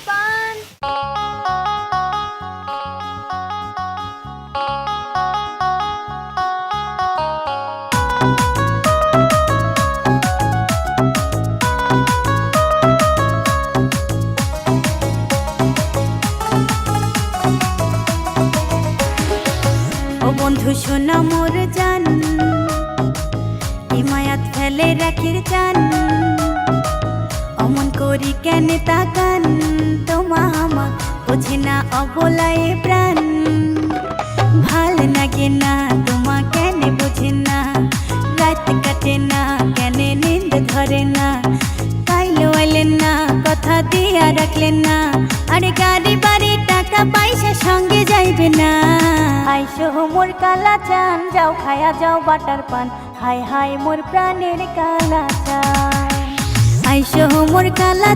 পান। ও বন্ধু শোনা মোর জান, হিমায়াত ফেলে রাখির চান, অমন করি কেন তাকান, তোমা আমা বুঝে না অবলায় প্রাণ। ভাল লাগে না তোমা কেন বুঝে না, রাত কাটে না কেন নিন্দ ধরে না, কাইলো এলেন না কথা দিয়া রাখলেন না, আরে গাড়ি বাড়ি টাকা পয়সা সঙ্গে যাইবে না। আইসো মোর কালা চান, যাও খায়া যাও বাটার পান, হায় হায় মোর প্রাণের কালা চান। আইসো মোর কালা